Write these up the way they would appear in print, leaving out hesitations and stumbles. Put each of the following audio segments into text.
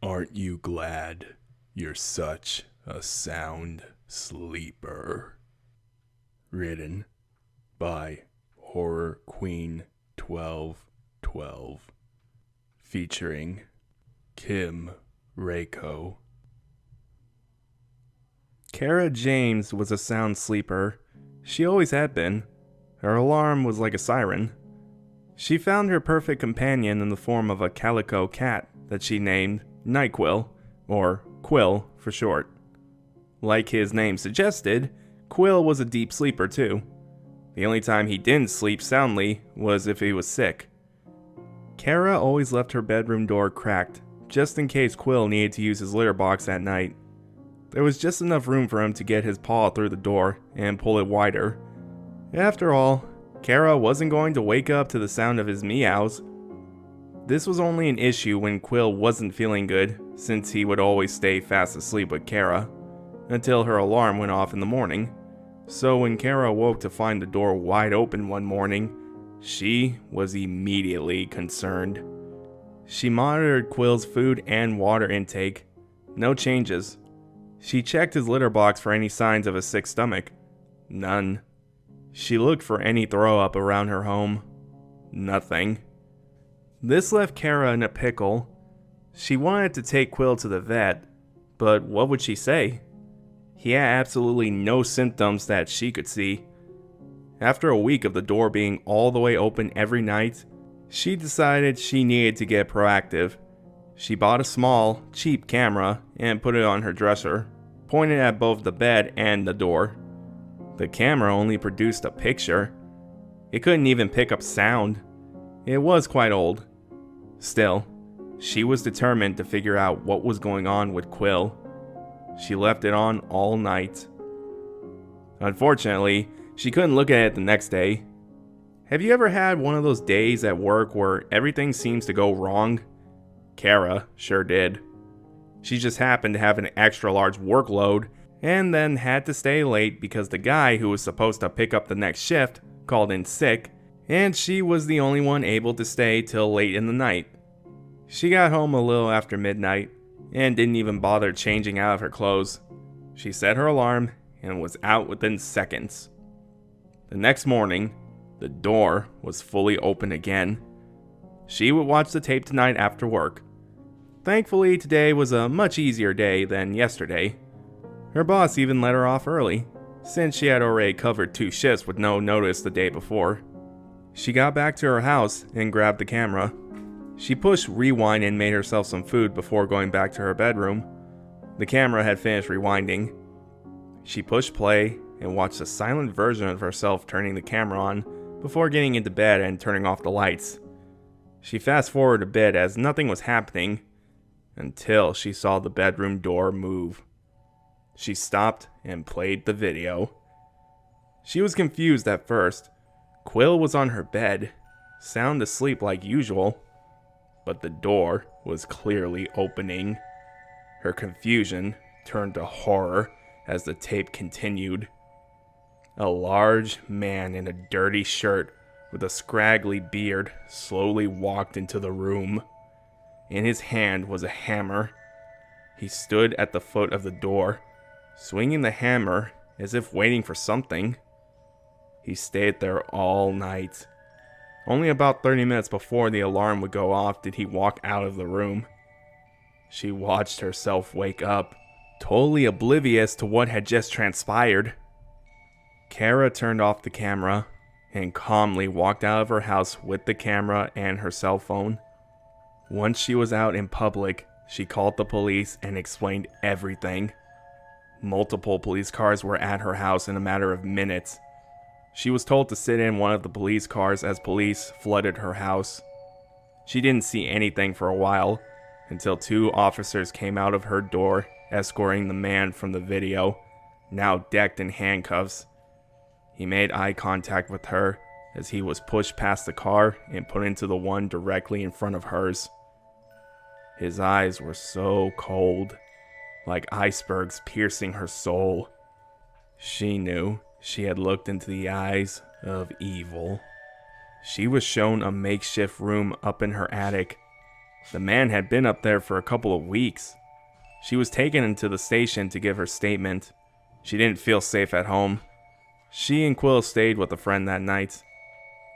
Aren't you glad you're such a sound sleeper? Written by Horror Queen 1212. Featuring Kim Reiko. Kara James was a sound sleeper. She always had been. Her alarm was like a siren. She found her perfect companion in the form of a calico cat that she named NyQuil, or Quill for short. Like his name suggested, Quill was a deep sleeper too. The only time he didn't sleep soundly was if he was sick. Kara always left her bedroom door cracked, just in case Quill needed to use his litter box at night. There was just enough room for him to get his paw through the door and pull it wider. After all, Kara wasn't going to wake up to the sound of his meows. This was only an issue when Quill wasn't feeling good, since he would always stay fast asleep with Kara, until her alarm went off in the morning. So when Kara woke to find the door wide open one morning, she was immediately concerned. She monitored Quill's food and water intake. No changes. She checked his litter box for any signs of a sick stomach. None. She looked for any throw up around her home. Nothing. This left Kara in a pickle. She wanted to take Quill to the vet, but what would she say? He had absolutely no symptoms that she could see. After a week of the door being all the way open every night, she decided she needed to get proactive. She bought a small, cheap camera and put it on her dresser, pointed at both the bed and the door. The camera only produced a picture. It couldn't even pick up sound. It was quite old. Still, she was determined to figure out what was going on with Quill. She left it on all night. Unfortunately, she couldn't look at it the next day. Have you ever had one of those days at work where everything seems to go wrong? Kara sure did. She just happened to have an extra large workload and then had to stay late because the guy who was supposed to pick up the next shift called in sick, and she was the only one able to stay till late in the night. She got home a little after midnight and didn't even bother changing out of her clothes. She set her alarm and was out within seconds. The next morning, the door was fully open again. She would watch the tape tonight after work. Thankfully, today was a much easier day than yesterday. Her boss even let her off early, since she had already covered 2 shifts with no notice the day before. She got back to her house and grabbed the camera. She pushed rewind and made herself some food before going back to her bedroom. The camera had finished rewinding. She pushed play and watched a silent version of herself turning the camera on before getting into bed and turning off the lights. She fast forwarded a bit as nothing was happening until she saw the bedroom door move. She stopped and played the video. She was confused at first. Quill was on her bed, sound asleep like usual, but the door was clearly opening. Her confusion turned to horror as the tape continued. A large man in a dirty shirt with a scraggly beard slowly walked into the room. In his hand was a hammer. He stood at the foot of the door, swinging the hammer as if waiting for something. He stayed there all night. Only about 30 minutes before the alarm would go off did he walk out of the room. She watched herself wake up, totally oblivious to what had just transpired. Kara turned off the camera and calmly walked out of her house with the camera and her cell phone. Once she was out in public, she called the police and explained everything. Multiple police cars were at her house in a matter of minutes. She was told to sit in one of the police cars as police flooded her house. She didn't see anything for a while, until 2 officers came out of her door escorting the man from the video, now decked in handcuffs. He made eye contact with her as he was pushed past the car and put into the one directly in front of hers. His eyes were so cold, like icebergs piercing her soul. She knew she had looked into the eyes of evil. She was shown a makeshift room up in her attic. The man had been up there for a couple of weeks. She was taken into the station to give her statement. She didn't feel safe at home. She and Quill stayed with a friend that night.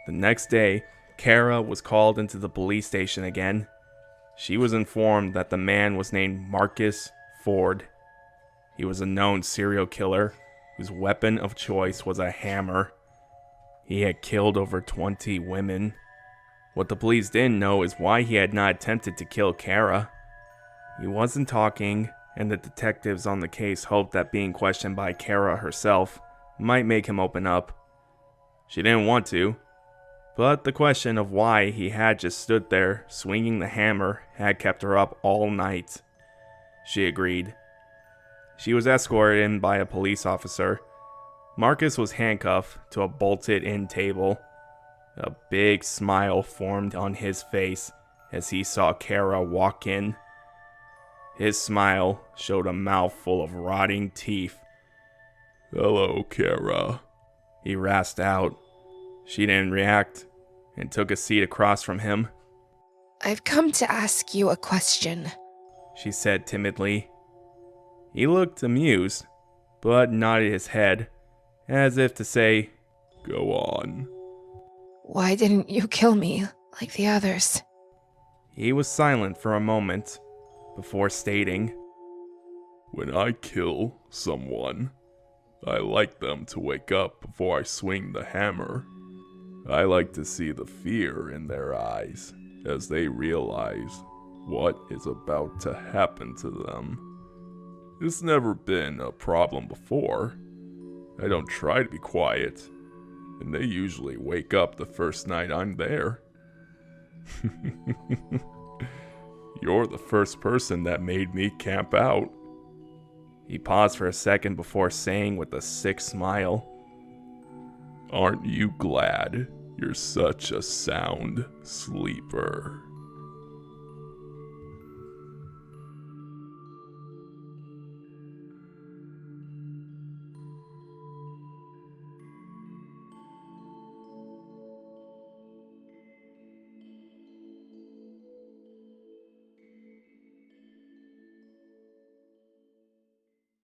The next day, Kara was called into the police station again. She was informed that the man was named Marcus Ford. He was a known serial killer whose weapon of choice was a hammer. He had killed over 20 women. What the police didn't know is why he had not attempted to kill Kara. He wasn't talking, and the detectives on the case hoped that being questioned by Kara herself might make him open up. She didn't want to, but the question of why he had just stood there swinging the hammer had kept her up all night. She agreed. She was escorted in by a police officer. Marcus was handcuffed to a bolted-in table. A big smile formed on his face as he saw Kara walk in. His smile showed a mouth full of rotting teeth. "Hello, Kara," he rasped out. She didn't react and took a seat across from him. "I've come to ask you a question," she said timidly. He looked amused, but nodded his head, as if to say, "Go on." "Why didn't you kill me like the others?" He was silent for a moment before stating, "When I kill someone, I like them to wake up before I swing the hammer. I like to see the fear in their eyes as they realize what is about to happen to them. It's never been a problem before. I don't try to be quiet, and they usually wake up the first night I'm there." "You're the first person that made me camp out." He paused for a second before saying with a sick smile, "Aren't you glad you're such a sound sleeper?"